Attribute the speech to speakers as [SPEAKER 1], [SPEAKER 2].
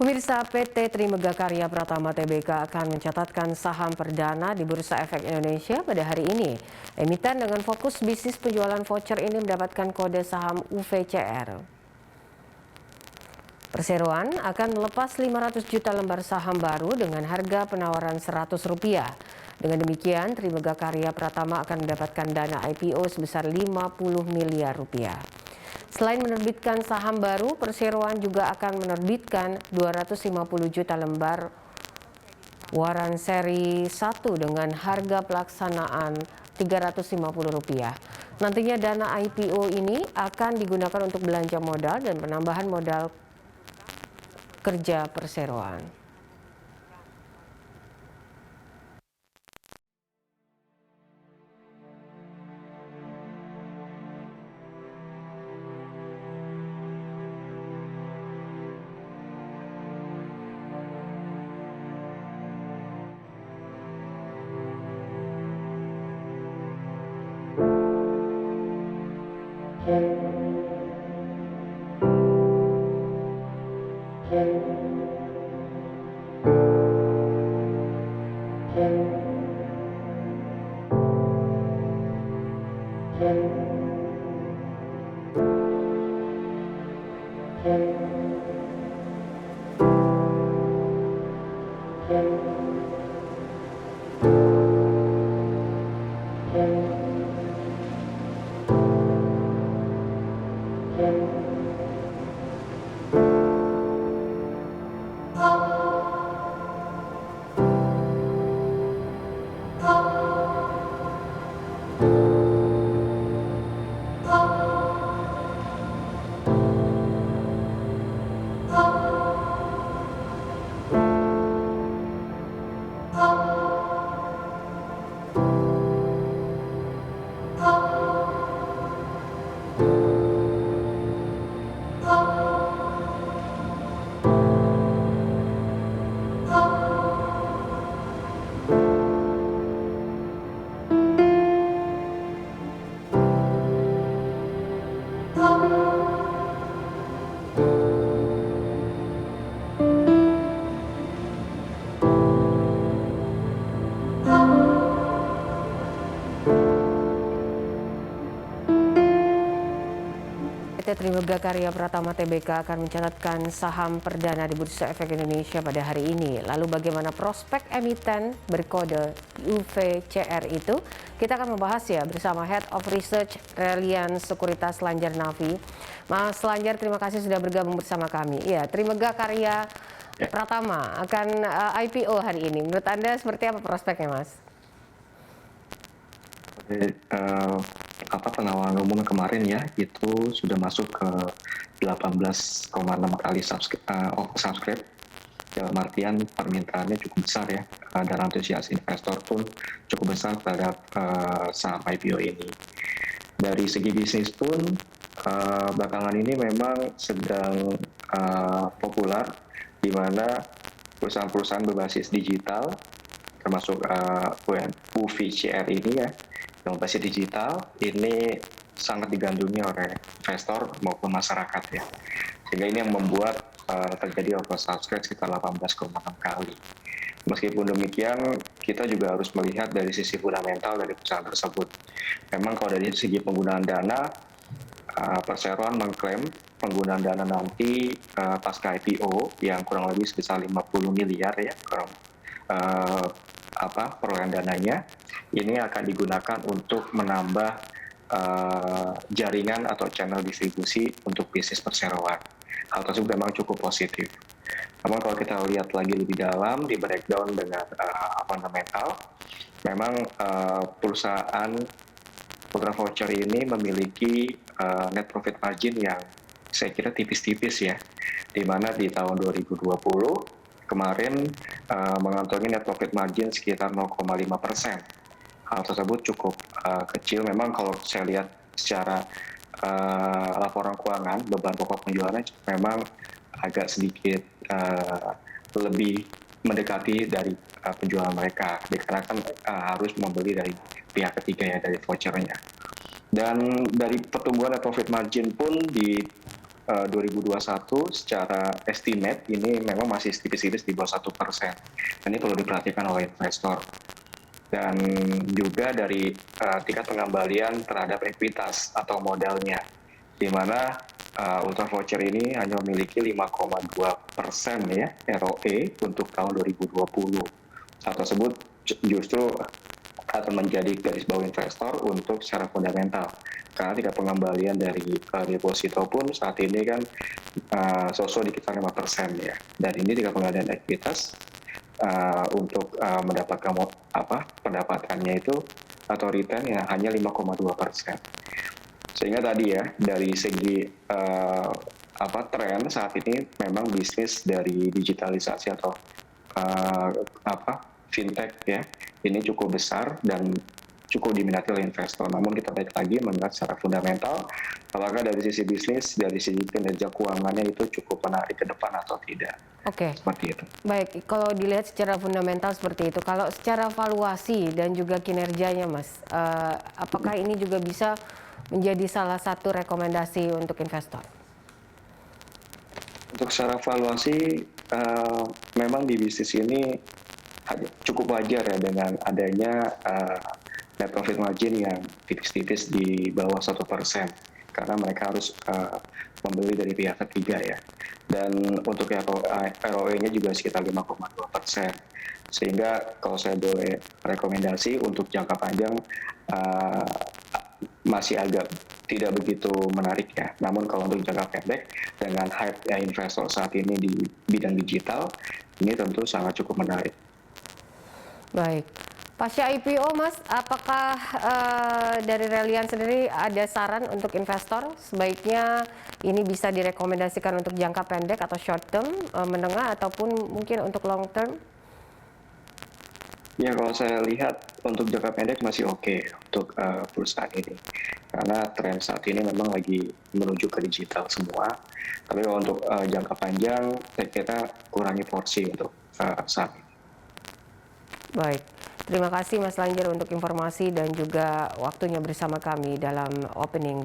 [SPEAKER 1] Pemirsa, PT Trimegah Karya Pratama Tbk akan mencatatkan saham perdana di Bursa Efek Indonesia pada hari ini. Emiten dengan fokus bisnis penjualan voucher ini mendapatkan kode saham UVCR. Perseroan akan melepas 500 juta lembar saham baru dengan harga penawaran Rp100. Dengan demikian, Trimegah Karya Pratama akan mendapatkan dana IPO sebesar Rp50 miliar. Selain menerbitkan saham baru, Perseroan juga akan menerbitkan 250 juta lembar waran seri 1 dengan harga pelaksanaan Rp350. Nantinya dana IPO ini akan digunakan untuk belanja modal dan penambahan modal kerja Perseroan. PT Trimegah Karya Pratama Tbk akan mencatatkan saham perdana di Bursa Efek Indonesia pada hari ini. Lalu bagaimana prospek emiten berkode UVCR itu? Kita akan membahas ya bersama Head of Research Reliance Sekuritas Lanjar Nafi. Mas Lanjar, terima kasih sudah bergabung bersama kami. Ya, Trimegah Karya Pratama akan IPO hari ini. Menurut Anda seperti apa prospeknya, Mas?
[SPEAKER 2] Penawaran umum kemarin ya itu sudah masuk ke 18,6 kali subscribe. Dalam artian permintaannya cukup besar ya, dan antusias investor pun cukup besar terhadap saham IPO ini. Dari segi bisnis pun belakangan ini memang sedang populer, di mana perusahaan-perusahaan berbasis digital termasuk UVCR ini ya, yang berbasis digital ini sangat digandrungi oleh investor maupun masyarakat ya, sehingga ini yang membuat terjadi oversubscribe sekitar 18,6 kali. Meskipun demikian, kita juga harus melihat dari sisi fundamental dari perusahaan tersebut. Memang kalau dari segi penggunaan dana, Perseroan mengklaim penggunaan dana nanti pasca IPO yang kurang lebih sebesar 50 miliar ya, perolehan dananya ini akan digunakan untuk menambah jaringan atau channel distribusi untuk bisnis perseroan. Hal tersebut memang cukup positif. Namun kalau kita lihat lagi lebih dalam, di breakdown dengan fundamental, memang perusahaan program voucher ini memiliki net profit margin yang saya kira tipis-tipis ya, di mana di tahun 2020 kemarin mengantongi net profit margin sekitar 0,5%. Hal tersebut cukup kecil. Memang kalau saya lihat secara laporan keuangan, beban pokok penjualannya memang agak sedikit lebih mendekati dari penjualan mereka, dikarenakan harus membeli dari pihak ketiga ya, dari vouchernya. Dan dari pertumbuhan net profit margin pun di 2021 secara estimate ini memang masih tipis-tipis di bawah 1%. Ini perlu diperhatikan oleh investor. Dan juga dari tingkat pengembalian terhadap ekuitas atau modalnya, di mana Ultra Voucher ini hanya memiliki 5,2% ya ROE untuk tahun 2020. Hal tersebut justru akan menjadi garis bawah investor untuk secara fundamental, karena tingkat pengembalian dari deposito pun saat ini kan sosok di kitar 5% ya, dan ini tingkat pengembalian ekuitas untuk mendapatkan pendapatannya itu atau return ya hanya 5,2%. Sehingga tadi ya dari segi tren saat ini memang bisnis dari digitalisasi atau fintech ya ini cukup besar dan cukup diminati oleh investor. Namun kita balik lagi melihat secara fundamental, apakah dari sisi bisnis, dari sisi kinerja keuangannya itu cukup menarik ke depan atau tidak.
[SPEAKER 1] Oke.
[SPEAKER 2] Seperti itu.
[SPEAKER 1] Baik, kalau dilihat secara fundamental seperti itu, kalau secara valuasi dan juga kinerjanya, Mas, apakah ini juga bisa menjadi salah satu rekomendasi untuk investor?
[SPEAKER 2] Untuk secara valuasi, memang di bisnis ini cukup wajar ya dengan adanya net profit margin yang tipis-tipis di bawah 1%, karena mereka harus membeli dari pihak ketiga ya. Dan untuk ROE-nya juga sekitar 5,2%. Sehingga kalau saya boleh rekomendasi untuk jangka panjang masih agak tidak begitu menarik ya. Namun kalau untuk jangka pendek dengan hype investor saat ini di bidang digital, ini tentu sangat cukup menarik.
[SPEAKER 1] Baik. Pasca IPO, Mas, apakah dari Reliant sendiri ada saran untuk investor sebaiknya ini bisa direkomendasikan untuk jangka pendek atau short term, menengah ataupun mungkin untuk long term?
[SPEAKER 2] Ya, kalau saya lihat untuk jangka pendek masih oke untuk perusahaan ini, karena tren saat ini memang lagi menuju ke digital semua. Tapi kalau untuk jangka panjang, kita kurangi porsi untuk saat ini.
[SPEAKER 1] Baik, terima kasih Mas Lanjar untuk informasi dan juga waktunya bersama kami dalam opening.